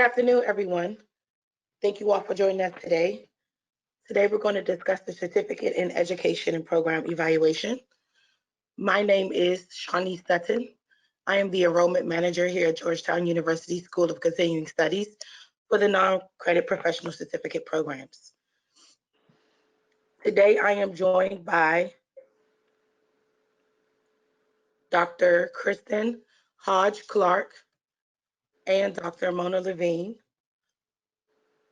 Good afternoon, everyone. Thank you all for joining us today. Today, we're going to discuss the Certificate in Education and Program Evaluation. My name is Shawnee Sutton. I am the Enrollment Manager here at Georgetown University School of Continuing Studies for the Non-Credit Professional Certificate Programs. Today, I am joined by Dr. Kristen Hodge-Clark and Dr. Mona Levine.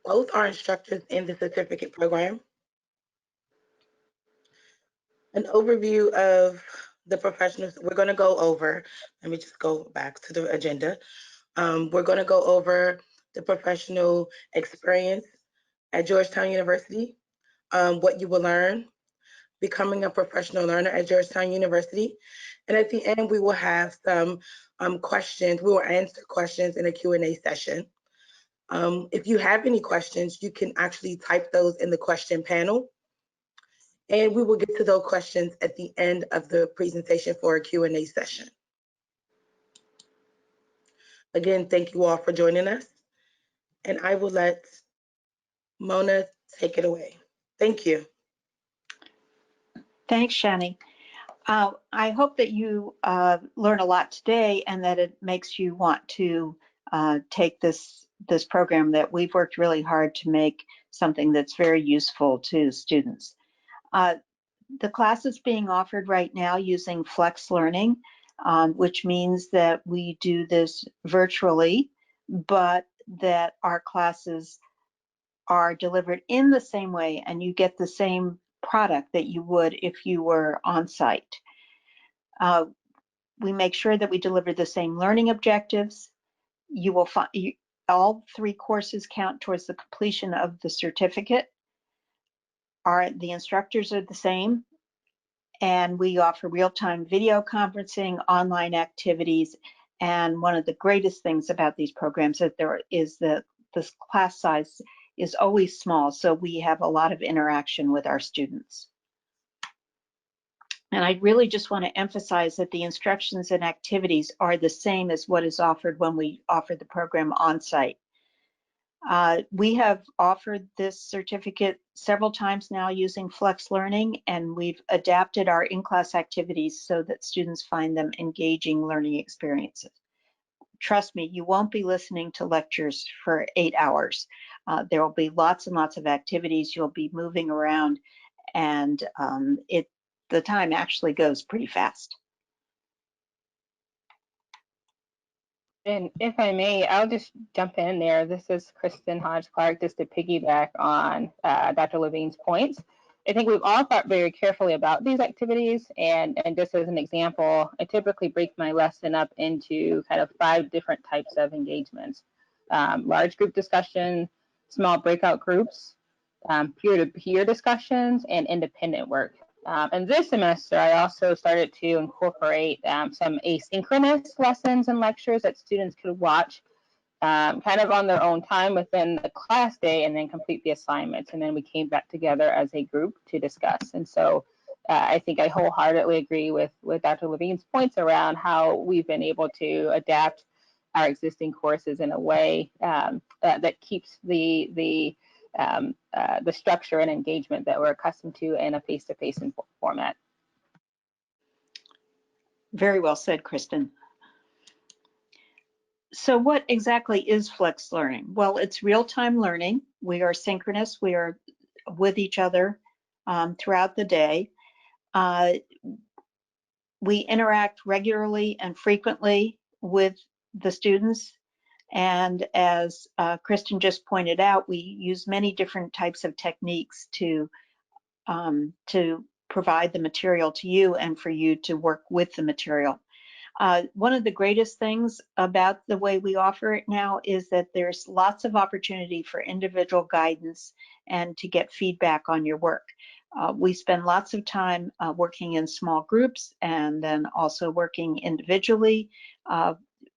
Both are instructors in the certificate program. An overview of the professionals we're going to go over. Let me just go back to the agenda. We're going to go over the professional experience at Georgetown University, what you will learn, becoming a professional learner at Georgetown University. And at the end, we will have some questions. We will answer questions in a Q&A session. If you have any questions, you can actually type those in the question panel. And we will get to those questions at the end of the presentation for a Q&A session. Again, thank you all for joining us. And I will let Mona take it away. Thank you. Thanks, Shani. I hope that you learn a lot today and that it makes you want to take this program that we've worked really hard to make something that's very useful to students. The class is being offered right now using Flex Learning, which means that we do this virtually, but that our classes are delivered in the same way and you get the same product that you would if you were on site. We make sure that we deliver the same learning objectives. You will find all 3 courses count towards the completion of the certificate. The instructors are the same, and we offer real-time video conferencing, online activities, and one of the greatest things about these programs is that this class size is always small, so we have a lot of interaction with our students. And I really just want to emphasize that the instructions and activities are the same as what is offered when we offer the program on-site. We have offered this certificate several times now using Flex Learning, and we've adapted our in-class activities so that students find them engaging learning experiences. Trust me, you won't be listening to lectures for 8 hours. There will be lots and lots of activities. You'll be moving around, and the time actually goes pretty fast. And if I may, I'll just jump in there. This is Kristen Hodge-Clark, just to piggyback on Dr. Levine's points. I think we've all thought very carefully about these activities, and just as an example, I typically break my lesson up into kind of 5 different types of engagements. Large group discussion, small breakout groups, peer-to-peer discussions, and independent work. And this semester, I also started to incorporate some asynchronous lessons and lectures that students could watch kind of on their own time within the class day and then complete the assignments. And then we came back together as a group to discuss. And so I think I wholeheartedly agree with Dr. Levine's points around how we've been able to adapt our existing courses in a way that keeps the structure and engagement that we're accustomed to in a face-to-face format. Very well said, Kristen. So what exactly is Flex Learning? Well, it's real-time learning. We are synchronous. We are with each other throughout the day. We interact regularly and frequently with the students. And as Kristen just pointed out, we use many different types of techniques to provide the material to you and for you to work with the material. One of the greatest things about the way we offer it now is that there's lots of opportunity for individual guidance and to get feedback on your work. We spend lots of time working in small groups and then also working individually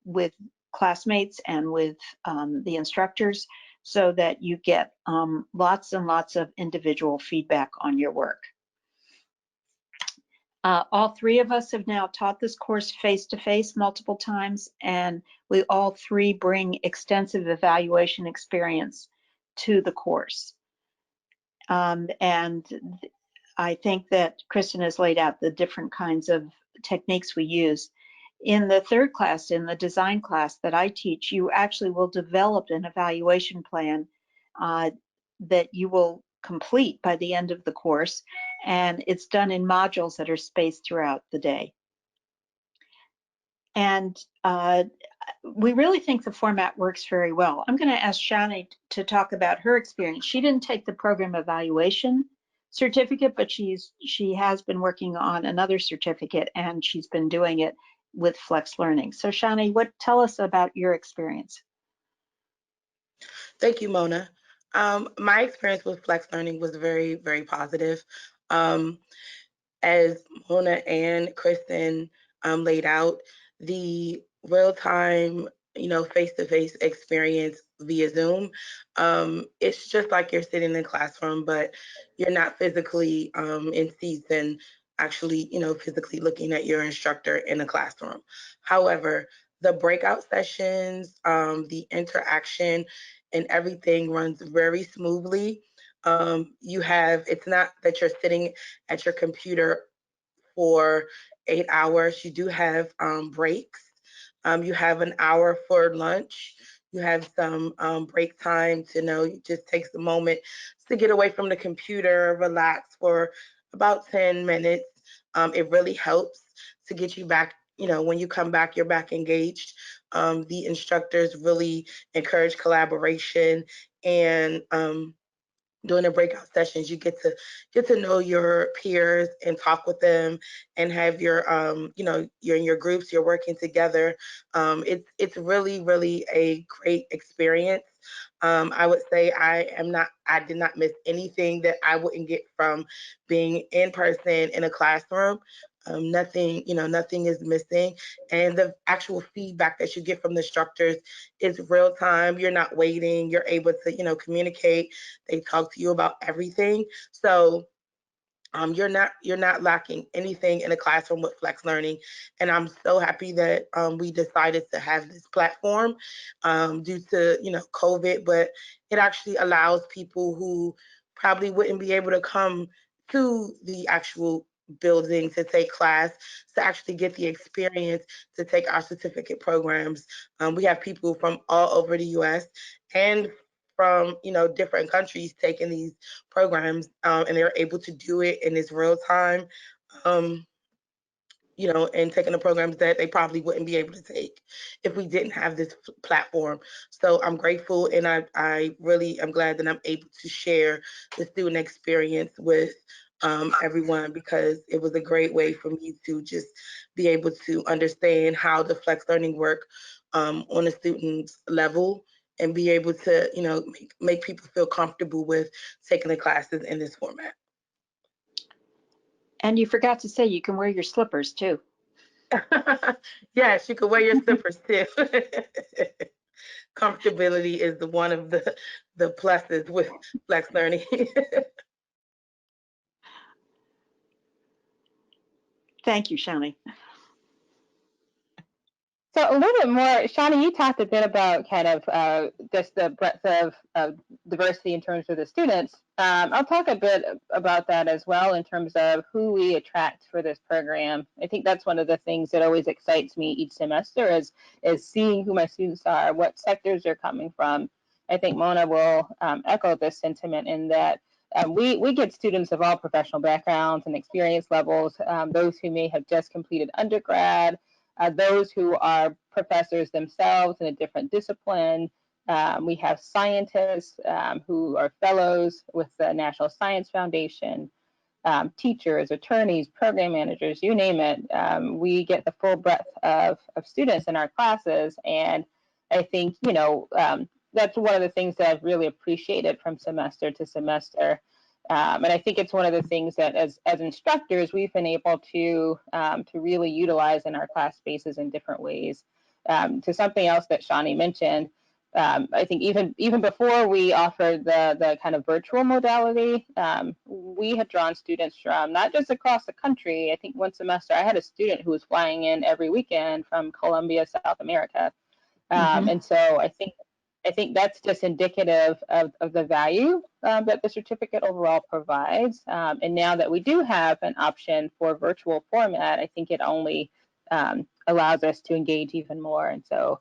with classmates and with the instructors so that you get lots and lots of individual feedback on your work. All three of us have now taught this course face-to-face multiple times, and we all three bring extensive evaluation experience to the course. And I think that Kristen has laid out the different kinds of techniques we use. In the third class, in the design class that I teach, you actually will develop an evaluation plan that you will complete by the end of the course, and it's done in modules that are spaced throughout the day. And we really think the format works very well. I'm going to ask Shani to talk about her experience. She didn't take the program evaluation certificate, but she has been working on another certificate, and she's been doing it with Flex Learning. So Shani, tell us about your experience. Thank you, Mona. My experience with Flex Learning was very, very positive. As Mona and Kristen laid out, the real-time, face-to-face experience via Zoom, it's just like you're sitting in the classroom, but you're not physically in seats and actually, physically looking at your instructor in the classroom. However, the breakout sessions, the interaction, and everything runs very smoothly. It's not that you're sitting at your computer for 8 hours. You do have breaks. You have an hour for lunch. You have some break time to you just takes a moment to get away from the computer, relax for about 10 minutes. It really helps to get you back. When you come back, you're back engaged. The instructors really encourage collaboration and during the breakout sessions you get to know your peers and talk with them and have your you're in your groups, you're working together. It's really a great experience. I would say I did not miss anything that I wouldn't get from being in person in a classroom. Nothing is missing. And the actual feedback that you get from the instructors is real time. You're not waiting. You're able to, communicate. They talk to you about everything. So you're not lacking anything in a classroom with Flex Learning, and I'm so happy that we decided to have this platform due to COVID. But it actually allows people who probably wouldn't be able to come to the actual building to take class to actually get the experience to take our certificate programs. We have people from all over the U.S. and from different countries taking these programs, and they're able to do it in this real time, um, and taking the programs that they probably wouldn't be able to take if we didn't have this platform. So I'm grateful, and I really am glad that I'm able to share the student experience with everyone, because it was a great way for me to just be able to understand how the Flex Learning work on a student's level, and be able to make people feel comfortable with taking the classes in this format. And you forgot to say you can wear your slippers too. Yes, you can wear your slippers too. Comfortability is one of the pluses with Flex Learning. Thank you, Shani. So a little bit more, Shawnee, you talked a bit about kind of just the breadth of diversity in terms of the students. I'll talk a bit about that as well in terms of who we attract for this program. I think that's one of the things that always excites me each semester is seeing who my students are, what sectors they're coming from. I think Mona will echo this sentiment in that we get students of all professional backgrounds and experience levels, those who may have just completed undergrad, those who are professors themselves in a different discipline. We have scientists who are fellows with the National Science Foundation, teachers, attorneys, program managers, you name it. We get the full breadth of students in our classes. And I think, that's one of the things that I've really appreciated from semester to semester. And I think it's one of the things that as instructors, we've been able to really utilize in our class spaces in different ways. To something else that Shawnee mentioned, I think even before we offered the kind of virtual modality, we had drawn students from not just across the country. I think one semester I had a student who was flying in every weekend from Colombia, South America. And so I think that's just indicative of the value that the certificate overall provides. And now that we do have an option for virtual format, I think it only allows us to engage even more. And so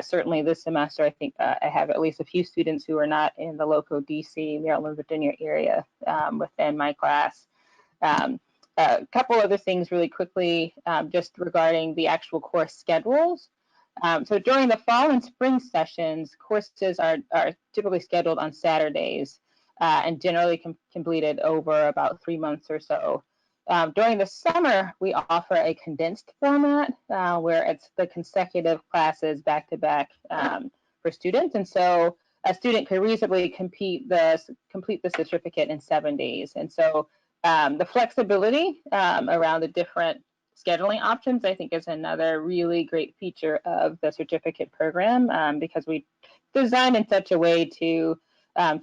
certainly this semester, I think I have at least a few students who are not in the local DC, Maryland, Virginia area within my class. A couple other things really quickly, just regarding the actual course schedules. So during the fall and spring sessions, courses are typically scheduled on Saturdays and generally completed over about 3 months or so. During the summer, we offer a condensed format where it's the consecutive classes back to back for students. And so a student could reasonably complete the certificate in 7 days. And so the flexibility around the different scheduling options, I think, is another really great feature of the certificate program because we designed in such a way to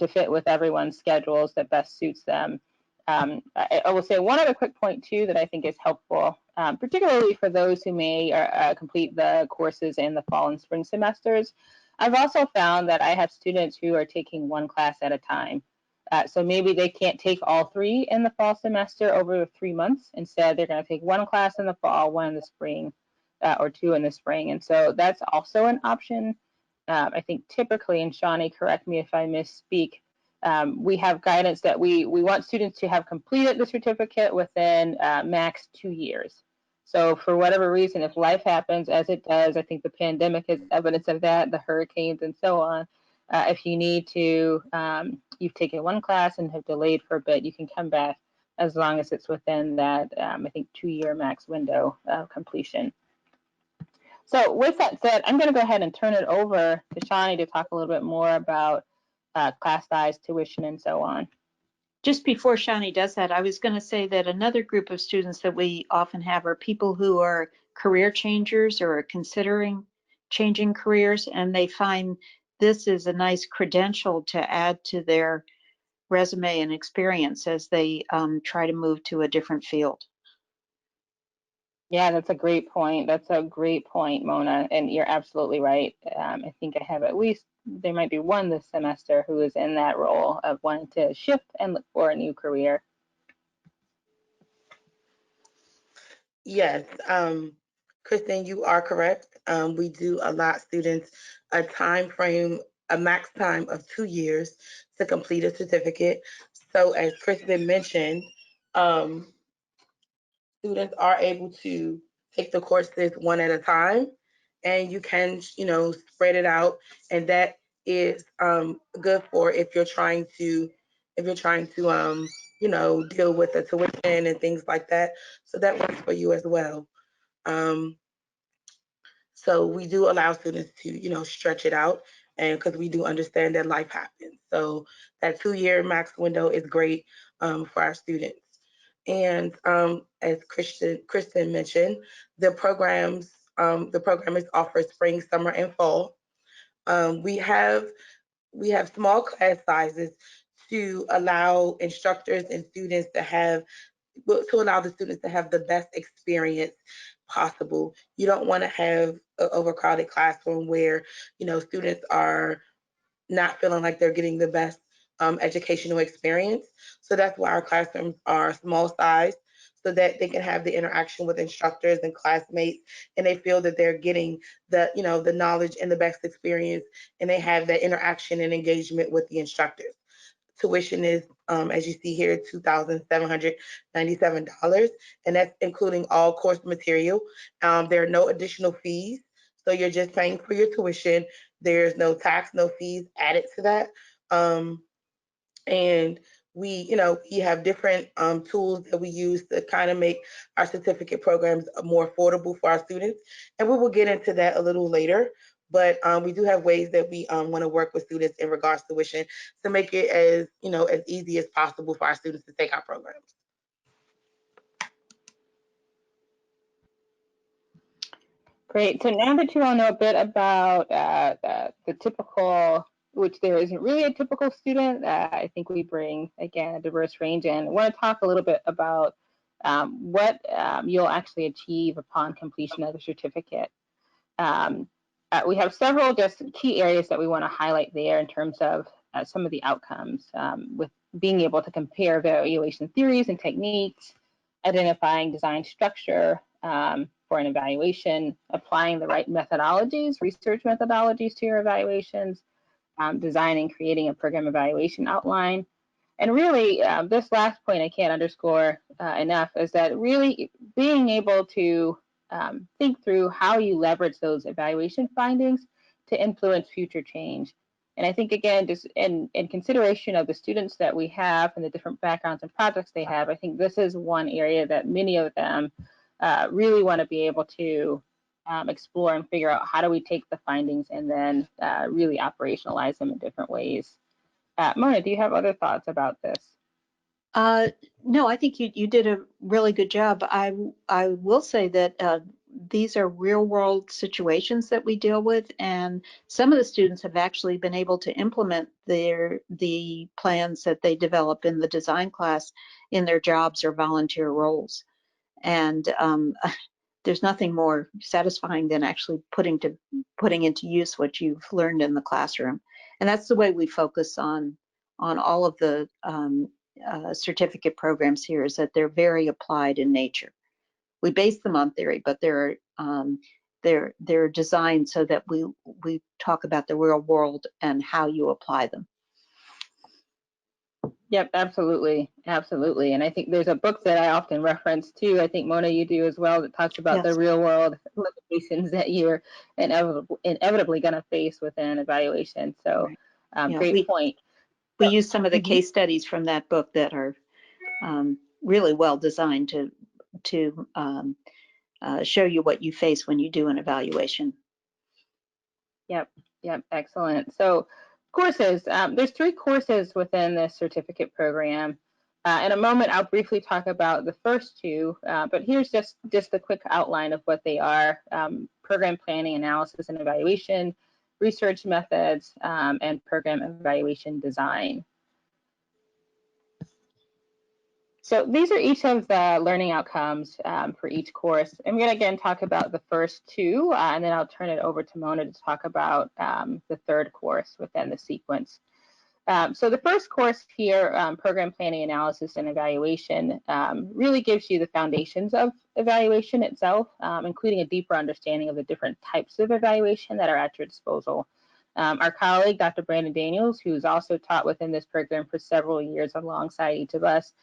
fit with everyone's schedules that best suits them. I will say one other quick point too that I think is helpful, particularly for those who may complete the courses in the fall and spring semesters. I've also found that I have students who are taking one class at a time. So maybe they can't take all 3 in the fall semester over 3 months. Instead, they're going to take 1 class in the fall, 1 in the spring, or 2 in the spring. And so that's also an option. I think typically, and Shawnee, correct me if I misspeak, we have guidance that we want students to have completed the certificate within max 2 years. So for whatever reason, if life happens as it does, I think the pandemic is evidence of that, the hurricanes and so on. If you need to, you've taken 1 class and have delayed for a bit, you can come back as long as it's within that, I think, 2-year max window of completion. So with that said, I'm going to go ahead and turn it over to Shawnee to talk a little bit more about class size, tuition, and so on. Just before Shani does that, I was going to say that another group of students that we often have are people who are career changers or are considering changing careers, and they find this is a nice credential to add to their resume and experience as they try to move to a different field. Yeah, that's a great point. That's a great point, Mona, and you're absolutely right. I think I have at least, there might be 1 this semester who is in that role of wanting to shift and look for a new career. Yes, Kristen, you are correct. We do allot students a time frame, a max time of 2 years to complete a certificate. So as Kristen mentioned, um, students are able to take the courses one at a time, and you can, spread it out, and that is good for if you're trying to deal with the tuition and things like that. So that works for you as well. Um, so we do allow students to, stretch it out, and because we do understand that life happens. So that 2-year max window is great for our students. And as Kristen mentioned, the program is offered spring, summer, and fall. We have small class sizes to allow instructors and students to allow the students to have the best experience possible. You don't want to have an overcrowded classroom where students are not feeling like they're getting the best educational experience. So that's why our classrooms are small size, so that they can have the interaction with instructors and classmates, and they feel that they're getting the knowledge and the best experience, and they have that interaction and engagement with the instructors. Tuition is, as you see here, $2,797, and that's including all course material. There are no additional fees, so you're just paying for your tuition. There's no tax, no fees added to that. And we have different tools that we use to kind of make our certificate programs more affordable for our students, and we will get into that a little later. But we do have ways that we want to work with students in regards to tuition to make it as easy as possible for our students to take our programs. Great. So now that you all know a bit about the typical, which there isn't really a typical student, I think we bring, again, a diverse range in. I want to talk a little bit about what you'll actually achieve upon completion of the certificate. Um, we have several just key areas that we want to highlight there in terms of some of the outcomes with being able to compare evaluation theories and techniques, identifying design structure for an evaluation, applying the right methodologies, research methodologies to your evaluations, designing, creating a program evaluation outline. And really, this last point I can't underscore enough is that really being able to think through how you leverage those evaluation findings to influence future change. And I think, again, just in consideration of the students that we have and the different backgrounds and projects they have, I think this is one area that many of them really want to be able to explore and figure out how do we take the findings and then really operationalize them in different ways. Mona, do you have other thoughts about this? No, I think you did a really good job. I will say that these are real world situations that we deal with, and some of the students have actually been able to implement the plans that they develop in the design class in their jobs or volunteer roles. And there's nothing more satisfying than actually putting into use what you've learned in the classroom. And that's the way we focus on all of the certificate programs here, is that they're very applied in nature. We base them on theory, but they're designed so that we talk about the real world and how you apply them. Yep, absolutely, absolutely. And I think there's a book that I often reference too. I think Mona, you do as well, that talks about the real world limitations that you're inevitably going to face within an evaluation. So, great point. We use some of the case studies from that book that are really well designed to show you what you face when you do an evaluation. Yep, excellent. So courses, there's 3 courses within this certificate program. In a moment, I'll briefly talk about the first 2, but here's just a quick outline of what they are: program planning, analysis, and evaluation, research methods, and program evaluation design. So these are each of the learning outcomes for each course. I'm going to again talk about the first 2, and then I'll turn it over to Mona to talk about the third course within the sequence. So the first course here, Program Planning, Analysis, and Evaluation, really gives you the foundations of evaluation itself, including a deeper understanding of the different types of evaluation that are at your disposal. Our colleague, Dr. Brandon Daniels, who's also taught within this program for several years alongside each of us,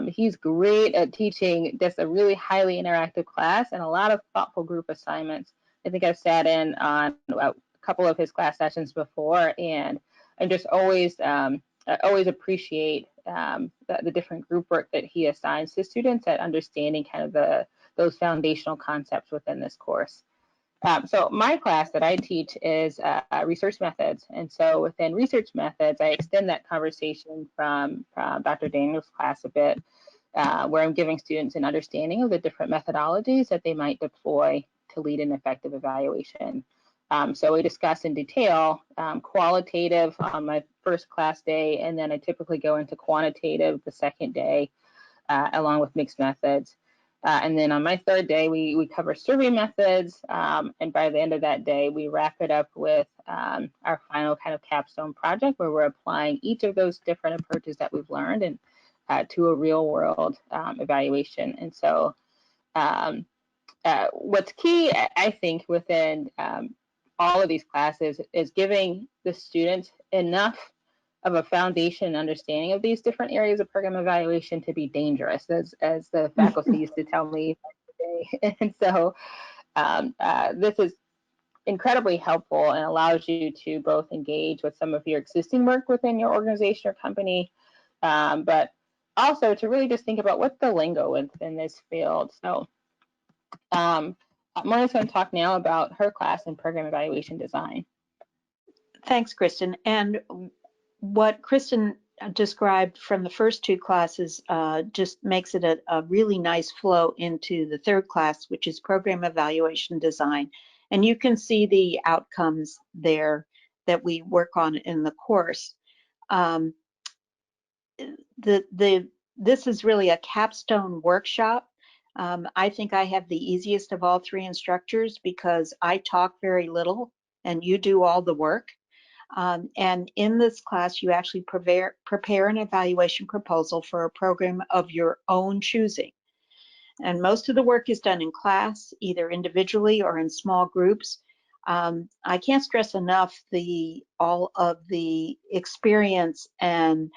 he's great at teaching just a really highly interactive class and a lot of thoughtful group assignments. I think I've sat in on a couple of his class sessions before, and I just always appreciate the different group work that he assigns to students at understanding kind of those foundational concepts within this course. So my class that I teach is research methods. And so within research methods, I extend that conversation from Dr. Daniels' class a bit, where I'm giving students an understanding of the different methodologies that they might deploy to lead an effective evaluation. So we discuss in detail qualitative on my first class day, and then I typically go into quantitative the second day, along with mixed methods. And then on my third day, we cover survey methods, and by the end of that day, we wrap it up with our final kind of capstone project, where we're applying each of those different approaches that we've learned and to a real world evaluation. And so what's key, I think, within all of these classes is giving the students enough of a foundation and understanding of these different areas of program evaluation to be dangerous, as the faculty used to tell me today. And so this is incredibly helpful and allows you to both engage with some of your existing work within your organization or company, but also to really just think about what's the lingo within this field. So Mona's going to talk now about her class in program evaluation design. Thanks, Kristen. And what Kristen described from the first two classes just makes it a really nice flow into the third class, which is program evaluation design. And you can see the outcomes there that we work on in the course. This is really a capstone workshop. I think I have the easiest of all three instructors because I talk very little and you do all the work. And in this class, you actually prepare an evaluation proposal for a program of your own choosing. And most of the work is done in class, either individually or in small groups. I can't stress enough all of the experience and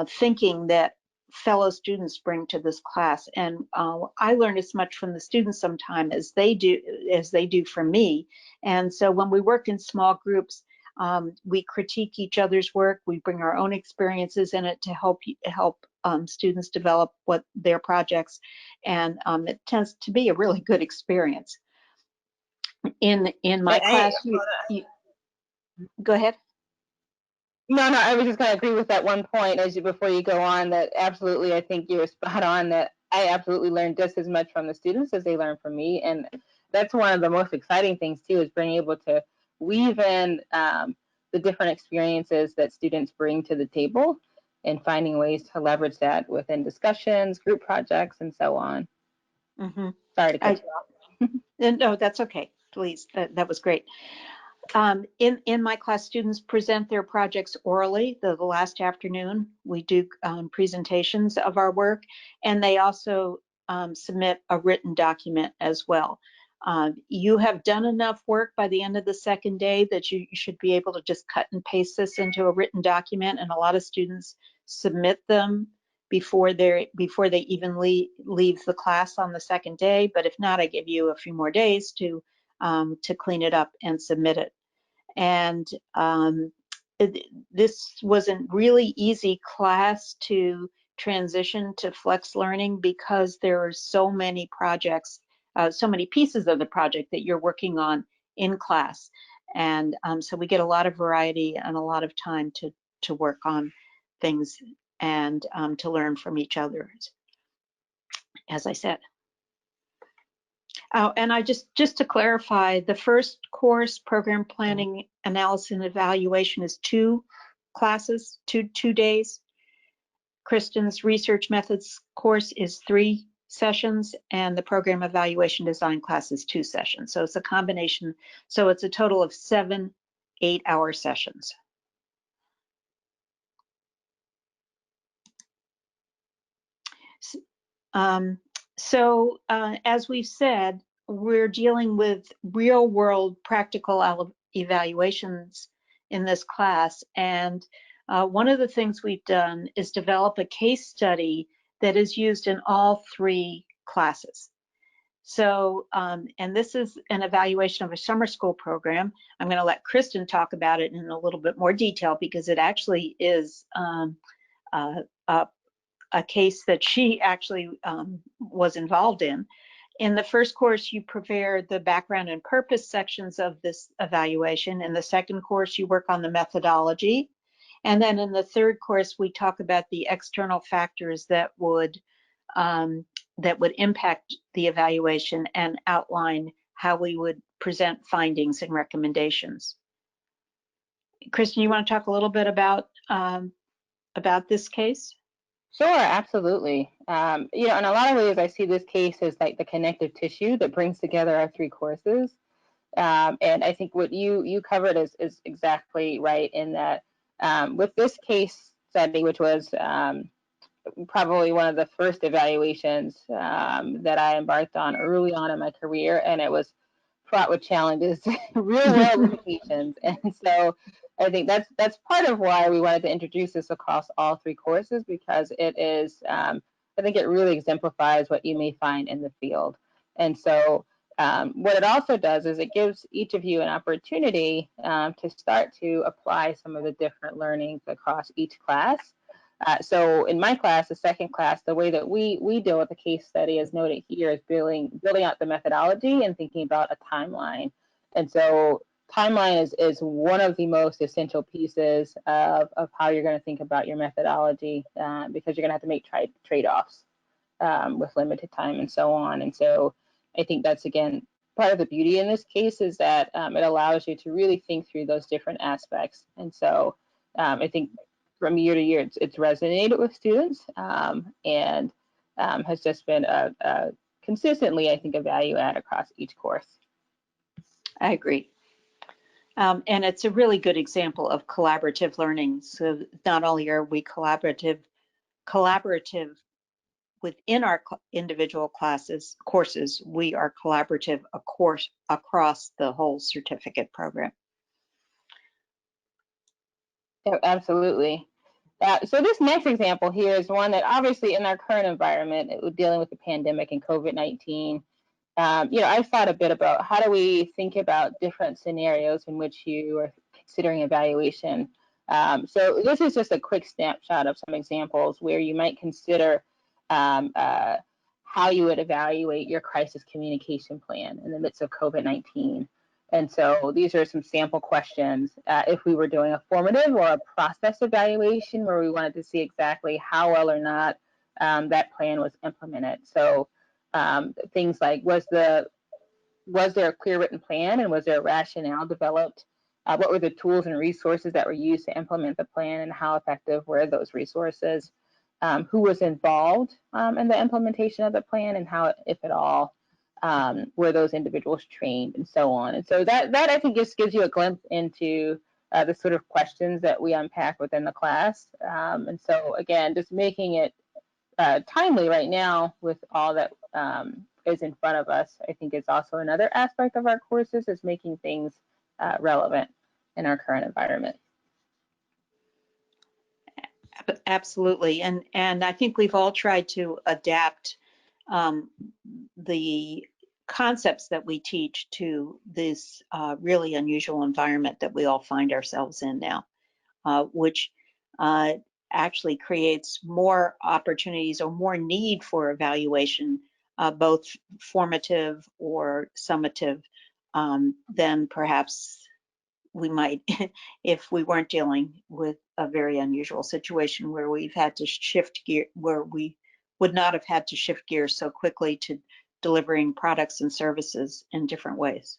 thinking that fellow students bring to this class. And I learn as much from the students sometimes as they do from me. And so when we work in small groups, we critique each other's work. We bring our own experiences in it to help students develop what their projects, and it tends to be a really good experience. In my class, go ahead. No, I was just going to agree with that one point before you go on, that absolutely, I think you were spot on, that I absolutely learned just as much from the students as they learn from me. And that's one of the most exciting things too, is being able to weave in the different experiences that students bring to the table and finding ways to leverage that within discussions, group projects, and so on. Mm-hmm. Sorry to cut you off. No, that's okay. Please, that was great. In my class, students present their projects orally the last afternoon. We do presentations of our work, and they also submit a written document as well. You have done enough work by the end of the second day that you should be able to just cut and paste this into a written document, and a lot of students submit them before they even leave the class on the second day. But if not, I give you a few more days to clean it up and submit it. And this was a really easy class to transition to flex learning because there are so many projects, so many pieces of the project that you're working on in class. And so we get a lot of variety and a lot of time to work on things and to learn from each other, as I said. Oh, and I just to clarify, the first course, program planning, analysis, and evaluation, is 2 classes, two days. Kristen's research methods course is 3 sessions, and the program evaluation design class is 2 sessions. So it's a combination. So it's a total of 7 8-hour sessions. So as we've said, we're dealing with real world practical evaluations in this class. And one of the things we've done is develop a case study that is used in all 3 classes. So, and this is an evaluation of a summer school program. I'm going to let Kristen talk about it in a little bit more detail because it actually is a case that she actually was involved in. In the first course, you prepare the background and purpose sections of this evaluation. In the second course, you work on the methodology. And then in the third course, we talk about the external factors that would impact the evaluation and outline how we would present findings and recommendations. Kristen, you want to talk a little bit about this case? Sure, absolutely. You know, in a lot of ways, I see this case as like the connective tissue that brings together our 3 courses. And I think what you covered is exactly right in that with this case study, which was probably one of the first evaluations that I embarked on early on in my career, and it was fraught with challenges, real world limitations. And so I think that's part of why we wanted to introduce this across all 3 courses, because it is, I think it really exemplifies what you may find in the field. And so what it also does is it gives each of you an opportunity to start to apply some of the different learnings across each class. So in my class, the second class, the way that we deal with the case study, as noted here, is building out the methodology and thinking about a timeline. And so timeline is one of the most essential pieces of how you're going to think about your methodology, because you're going to have to make trade-offs with limited time and so on. And so I think that's, again, part of the beauty in this case is that it allows you to really think through those different aspects. And so I think from year to year, it's resonated with students, and has just been a consistently, I think, a value add across each course. I agree. And it's a really good example of collaborative learning. So not only are we collaborative within our individual courses, we are collaborative across the whole certificate program. Yeah, absolutely. So this next example here is one that obviously in our current environment, dealing with the pandemic and COVID-19, I've thought a bit about how do we think about different scenarios in which you are considering evaluation. So this is just a quick snapshot of some examples where you might consider how you would evaluate your crisis communication plan in the midst of COVID-19. And so these are some sample questions. If we were doing a formative or a process evaluation where we wanted to see exactly how well or not that plan was implemented. So things like, was there a clear written plan, and was there a rationale developed? What were the tools and resources that were used to implement the plan, and how effective were those resources? Who was involved in the implementation of the plan, and how, if at all, were those individuals trained, and so on. And so that I think just gives you a glimpse into the sort of questions that we unpack within the class. And so again, just making it timely right now with all that is in front of us, I think is also another aspect of our courses, is making things relevant in our current environment. Absolutely, and I think we've all tried to adapt the concepts that we teach to this really unusual environment that we all find ourselves in now, which actually creates more opportunities or more need for evaluation, both formative or summative, than perhaps we might if we weren't dealing with a very unusual situation where we've had to shift gear, where we would not have had to shift gears so quickly to delivering products and services in different ways.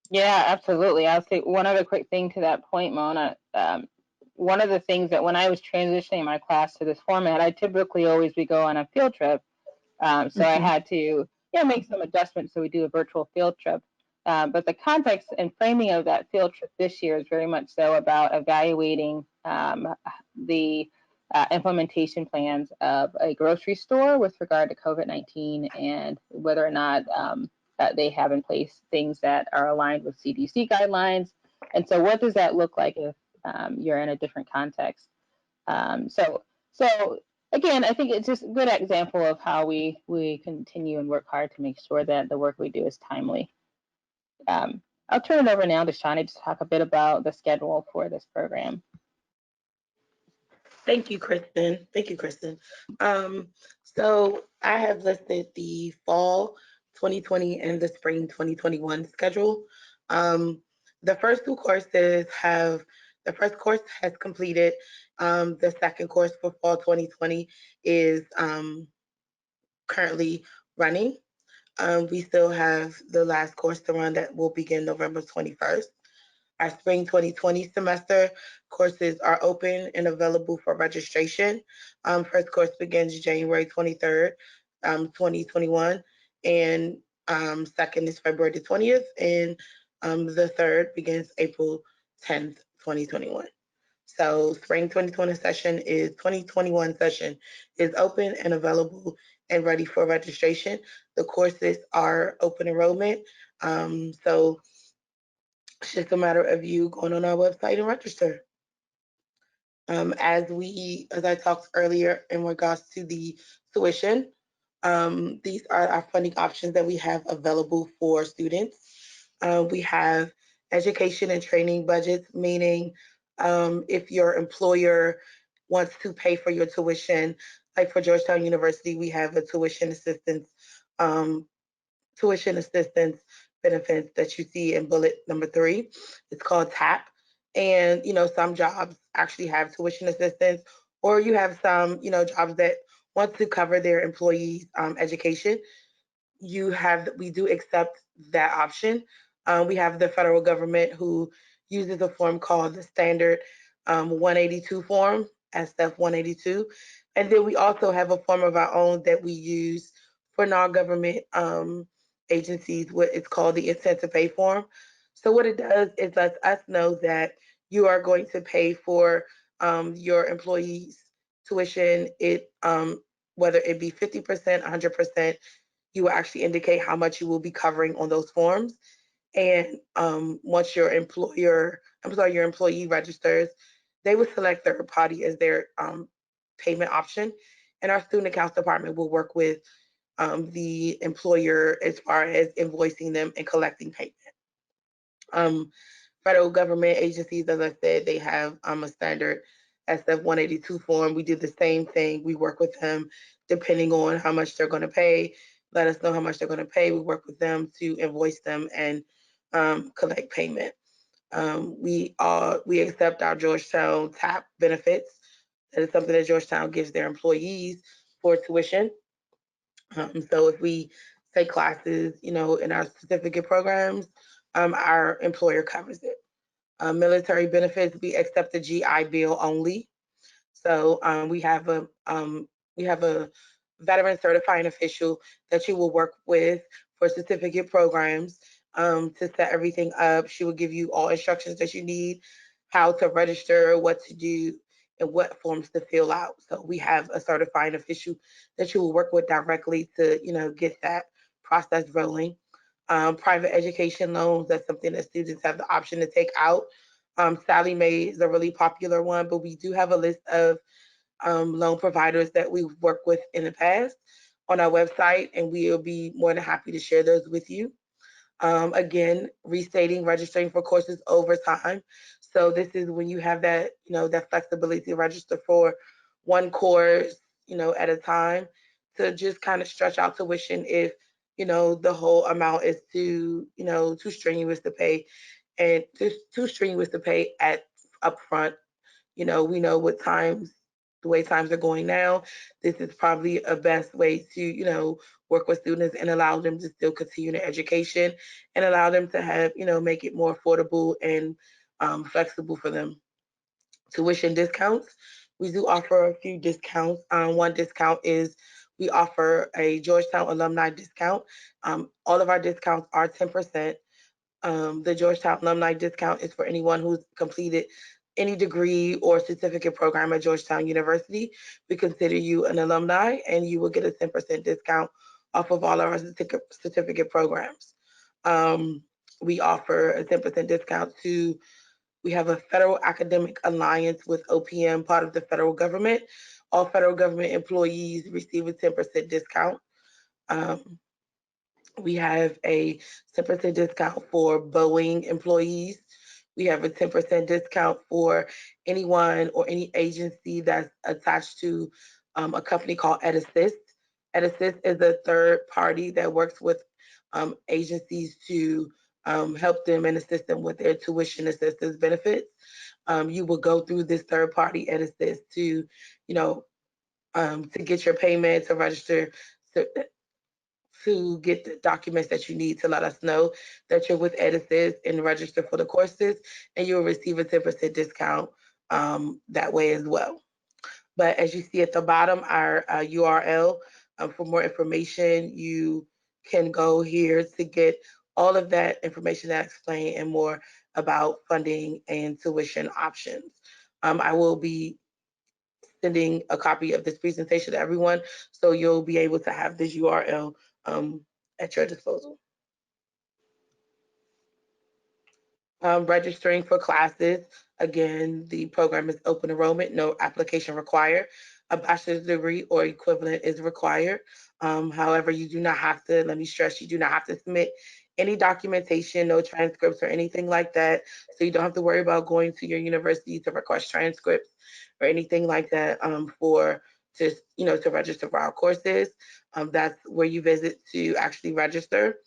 Yeah, absolutely. I'll say one other quick thing to that point, Mona. One of the things that when I was transitioning my class to this format, I typically always would go on a field trip. So I had to make some adjustments, so we do a virtual field trip. But the context and framing of that field trip this year is very much so about evaluating the implementation plans of a grocery store with regard to COVID-19, and whether or not they have in place things that are aligned with CDC guidelines. And so what does that look like if you're in a different context? So again, I think it's just a good example of how we continue and work hard to make sure that the work we do is timely. I'll turn it over now to Shani to talk a bit about the schedule for this program. Thank you, Kristen. Thank you, Kristen. So I have listed the fall 2020 and the spring 2021 schedule. The first two courses the first course has completed. The second course for fall 2020 is currently running. We still have the last course to run that will begin November 21st. Our spring 2020 semester courses are open and available for registration. First course begins January 23rd, 2021, and second is February the 20th, and the third begins April 10th, 2021. So spring 2021 session is open and available and ready for registration. The courses are open enrollment. So it's just a matter of you going on our website and register. As I talked earlier in regards to the tuition, these are our funding options that we have available for students. We have education and training budgets, meaning if your employer wants to pay for your tuition, like for Georgetown University, we have a tuition assistance benefits that you see in bullet number 3. It's called TAP. And, some jobs actually have tuition assistance, or you have some, jobs that want to cover their employees' education. We do accept that option. We have the federal government who uses a form called the standard 182 form, SF 182. And then we also have a form of our own that we use for non-government agencies. What it's called the intent to pay form. So what it does is lets us know that you are going to pay for your employees' tuition. Whether it be 50%, 100%, you will actually indicate how much you will be covering on those forms. And once your employee registers, they will select third party as their payment option. And our student accounts department will work with the employer as far as invoicing them and collecting payment. Um, Federal government agencies, as I said, they have a standard SF 182 form. We do the same thing. We work with them depending on how much they're going to pay. Let us know how much they're going to pay. We work with them to invoice them and collect payment. We accept our Georgetown TAP benefits. That is something that Georgetown gives their employees for tuition. So if we take classes, in our certificate programs, our employer covers it. Military benefits, we accept the GI Bill only. So we have a veteran certifying official that you will work with for certificate programs to set everything up. She will give you all instructions that you need, how to register, what to do, and what forms to fill out. So we have a certifying official that you will work with directly to, get that process rolling. Private education loans, that's something that students have the option to take out. Sally Mae is a really popular one, but we do have a list of loan providers that we've worked with in the past on our website, and we'll be more than happy to share those with you. Again, restating, registering for courses over time. So this is when you have that, that flexibility to register for one course, at a time, to just kind of stretch out tuition if, the whole amount is too strenuous to pay, and too strenuous to pay at upfront. We know the way times are going now. This is probably a best way to, work with students and allow them to still continue their education and allow them to have, make it more affordable and flexible for them. Tuition discounts. We do offer a few discounts. One discount is we offer a Georgetown alumni discount. All of our discounts are 10%. The Georgetown alumni discount is for anyone who's completed any degree or certificate program at Georgetown University. We consider you an alumni, and you will get a 10% discount off of all of our certificate programs. Um, we offer a 10% discount to, we have a Federal Academic Alliance with OPM, part of the federal government. All federal government employees receive a 10% discount. Um, we have a 10% discount for Boeing employees. We have a 10% discount for anyone or any agency that's attached to a company called EdAssist. EdAssist is a third party that works with agencies to help them and assist them with their tuition assistance benefits. You will go through this third party EdAssist to, to get your payment, to register, to get the documents that you need to let us know that you're with Edisys and register for the courses, and you'll receive a 10% discount that way as well. But as you see at the bottom, our URL, for more information, you can go here to get all of that information that I explained and more about funding and tuition options. I will be sending a copy of this presentation to everyone, so you'll be able to have this URL um, at your disposal. Registering for classes, again, the program is open enrollment, no application required. A bachelor's degree or equivalent is required. However, you do not have to, let me stress, you do not have to submit any documentation, no transcripts or anything like that. So you don't have to worry about going to your university to request transcripts or anything like that for to register for our courses. That's where you visit to actually register.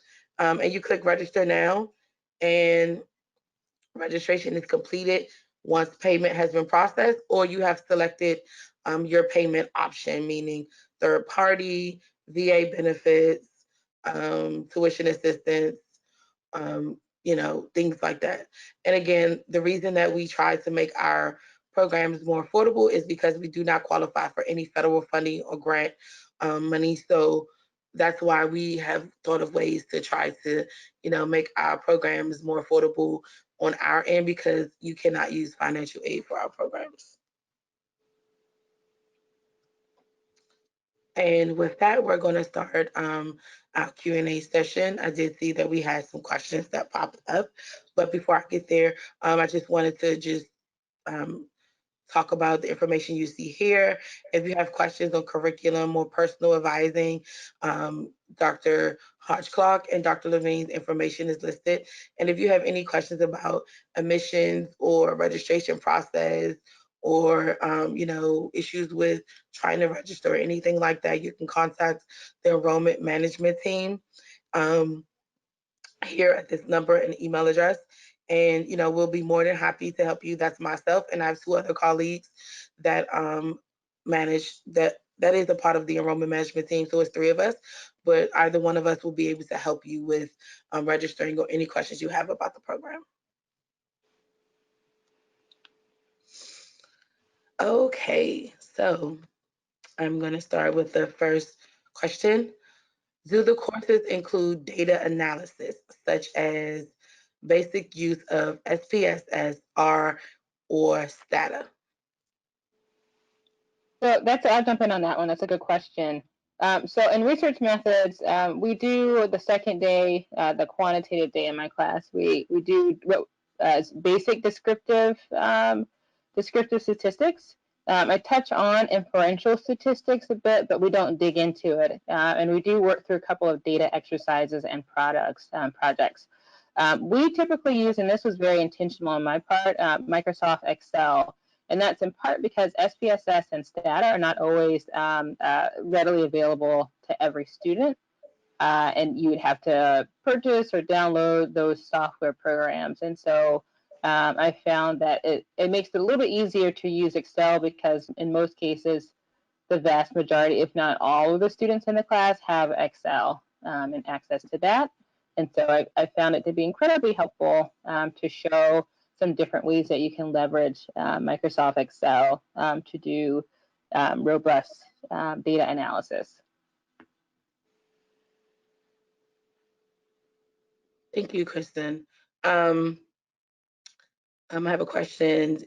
and you click register now, and registration is completed once payment has been processed, or you have selected your payment option, meaning third party, VA benefits, tuition assistance, things like that. And again, the reason that we try to make our programs more affordable is because we do not qualify for any federal funding or grant money. So that's why we have thought of ways to try to, make our programs more affordable on our end, because you cannot use financial aid for our programs. And with that, we're going to start our Q&A session. I did see that we had some questions that popped up, but before I get there, I just wanted to just um, talk about the information you see here. If you have questions on curriculum or personal advising, Dr. Hodge-Clark and Dr. Levine's information is listed. And if you have any questions about admissions or registration process, or issues with trying to register or anything like that, you can contact the enrollment management team. Here at this number and email address. And, we'll be more than happy to help you. That's myself. And I have two other colleagues that manage that is a part of the enrollment management team. So it's three of us, but either one of us will be able to help you with registering or any questions you have about the program. Okay, so I'm going to start with the first question. Do the courses include data analysis, such as basic use of SPSS, R, or STATA? So I'll jump in on that one. That's a good question. So in research methods, we do the second day, the quantitative day in my class. We do what basic descriptive statistics. I touch on inferential statistics a bit, but we don't dig into it. And we do work through a couple of data exercises and projects. We typically use, and this was very intentional on my part, Microsoft Excel. And that's in part because SPSS and STATA are not always readily available to every student. And you would have to purchase or download those software programs. And so I found that it makes it a little bit easier to use Excel, because in most cases, the vast majority, if not all of the students in the class, have Excel and access to that. And so I found it to be incredibly helpful to show some different ways that you can leverage Microsoft Excel to do robust data analysis. Thank you, Kristen. I have a question.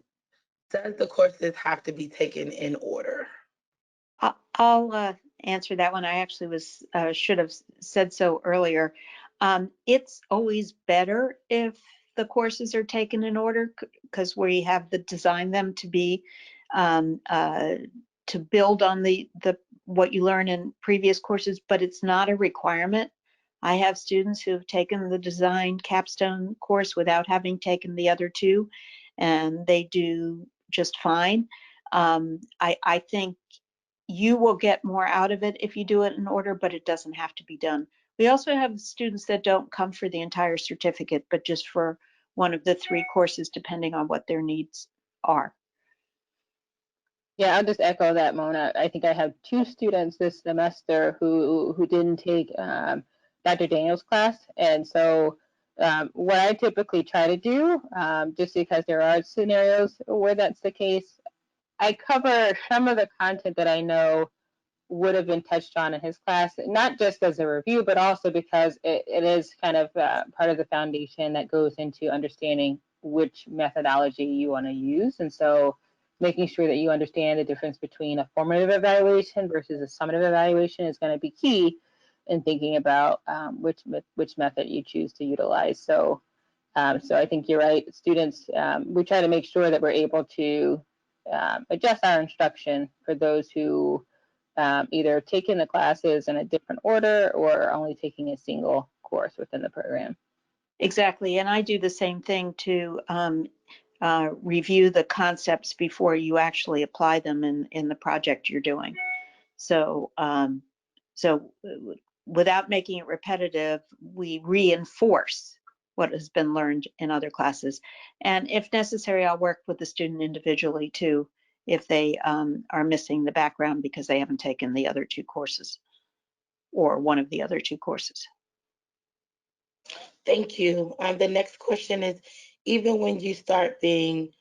Does the courses have to be taken in order? I'll answer that one. I actually should have said so earlier. It's always better if the courses are taken in order, because we have designed them to be to build on the what you learn in previous courses, but it's not a requirement. I have students who have taken the design capstone course without having taken the other two, and they do just fine. I think you will get more out of it if you do it in order, but it doesn't have to be done. We also have students that don't come for the entire certificate, but just for one of the three courses, depending on what their needs are. Yeah, I'll just echo that, Mona. I think I have two students this semester who didn't take Dr. Daniel's class. And so what I typically try to do, just because there are scenarios where that's the case, I cover some of the content that I know would have been touched on in his class, not just as a review, but also because it is kind of part of the foundation that goes into understanding which methodology you want to use. And so making sure that you understand the difference between a formative evaluation versus a summative evaluation is going to be key in thinking about which method you choose to utilize. So I think you're right. Students, we try to make sure that we're able to adjust our instruction for those who either taking the classes in a different order or only taking a single course within the program. Exactly, and I do the same thing to review the concepts before you actually apply them in the project you're doing. So without making it repetitive, we reinforce what has been learned in other classes. And if necessary, I'll work with the student individually too, if they are missing the background because they haven't taken the other 2 courses or one of the other 2 courses. Thank you. The next question is, even when you start being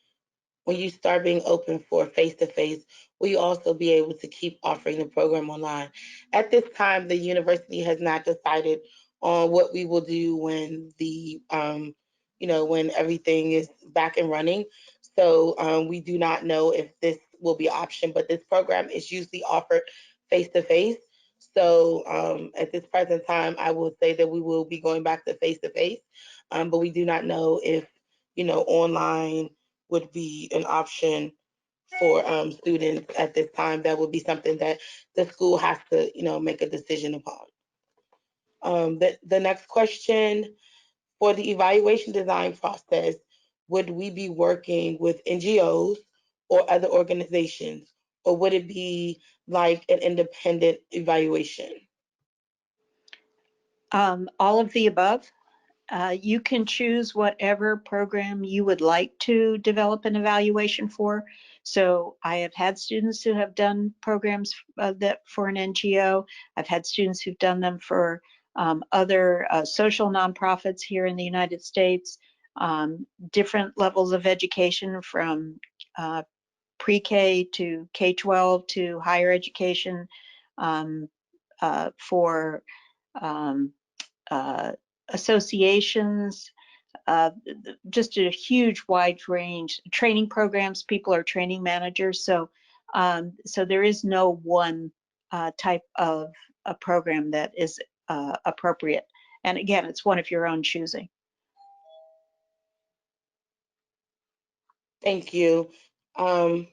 open for face-to-face, will you also be able to keep offering the program online? At this time, the university has not decided on what we will do when when everything is back and running. So we do not know if this will be an option, but this program is usually offered face-to-face. So at this present time, I will say that we will be going back to face-to-face, but we do not know if, online would be an option for students at this time. That would be something that the school has to, make a decision upon. The next question, for the evaluation design process, would we be working with NGOs or other organizations, or would it be like an independent evaluation? All of the above. You can choose whatever program you would like to develop an evaluation for. So I have had students who have done programs that for an NGO. I've had students who've done them for other social nonprofits here in the United States, different levels of education from pre-K to K-12 to higher education, for um, uh, associations, just a huge wide range. Training programs, people are training managers. So there is no one type of a program that is appropriate. And again, it's one of your own choosing. Thank you. Um,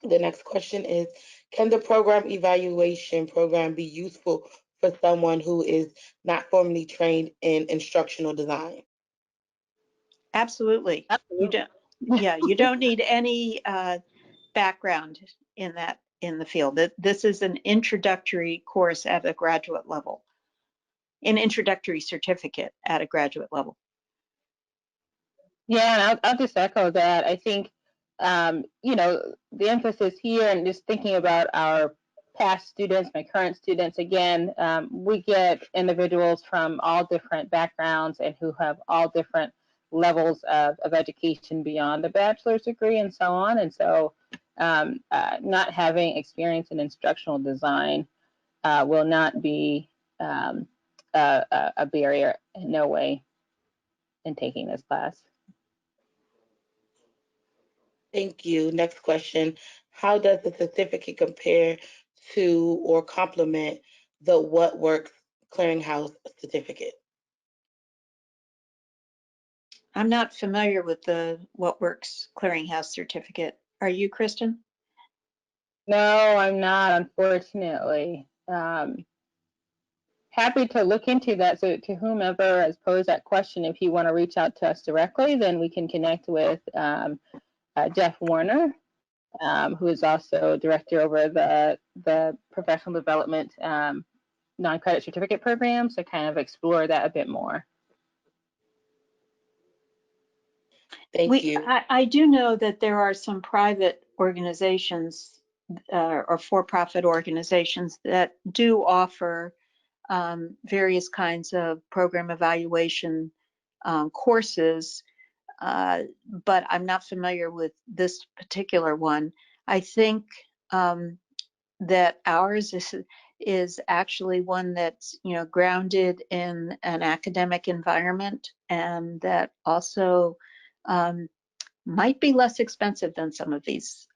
the next question is, can the program evaluation program be useful for someone who is not formally trained in instructional design? Absolutely. You Absolutely. don't, yeah, you don't need any background in the field. This is an introductory course at a graduate level, an introductory certificate at a graduate level. Yeah, and I'll just echo that. I think, the emphasis here and just thinking about our past students, my current students, again, we get individuals from all different backgrounds and who have all different levels of education beyond a bachelor's degree and so on. And so not having experience in instructional design will not be a barrier in no way in taking this class. Thank you. Next question. How does the certificate compare to or complement the What Works Clearinghouse certificate? I'm not familiar with the What Works Clearinghouse certificate. Are you, Kristen? No, I'm not, unfortunately. Happy to look into that. So to whomever has posed that question, if you want to reach out to us directly, then we can connect with Jeff Warner, who is also director over the professional development non-credit certificate program, so kind of explore that a bit more. Thank you. I do know that there are some private organizations or for-profit organizations that do offer various kinds of program evaluation courses, but I'm not familiar with this particular one. I think that ours is actually one that's grounded in an academic environment, and that also might be less expensive than some of these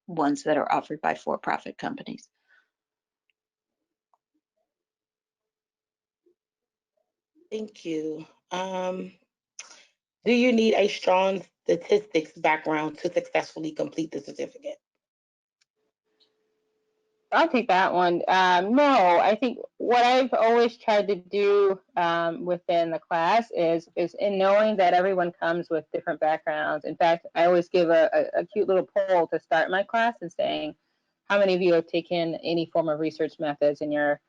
ones that are offered by for-profit companies. Thank you. Do you need a strong statistics background to successfully complete the certificate? I'll take that one. No, I think what I've always tried to do within the class is in knowing that everyone comes with different backgrounds. In fact, I always give a cute little poll to start my class and saying, how many of you have taken any form of research methods in your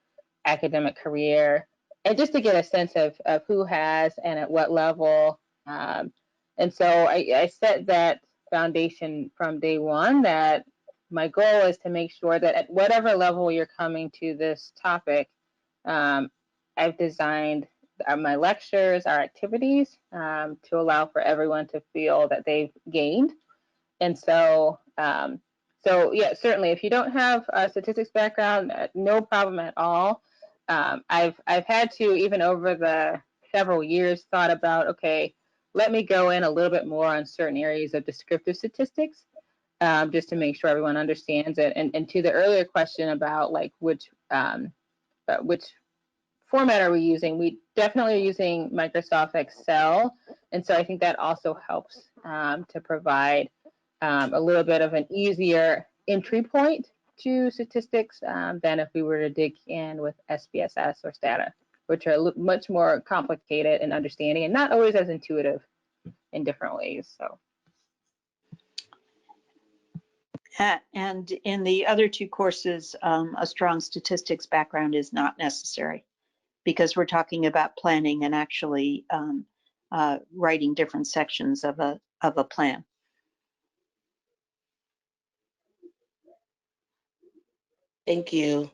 academic career, and just to get a sense of who has and at what level. And so I set that foundation from day one, that my goal is to make sure that at whatever level you're coming to this topic, I've designed my lectures, our activities, to allow for everyone to feel that they've gained. And so, so yeah, certainly if you don't have a statistics background, no problem at all. I've had to, even over the several years, thought about, okay, let me go in a little bit more on certain areas of descriptive statistics, just to make sure everyone understands it. And to the earlier question about like which format are we using, we definitely are using Microsoft Excel. And so I think that also helps to provide a little bit of an easier entry point to statistics than if we were to dig in with SPSS or Stata, which are much more complicated in understanding and not always as intuitive in different ways. So. And in the other two courses, a strong statistics background is not necessary, because we're talking about planning and actually writing different sections of a plan. Thank you.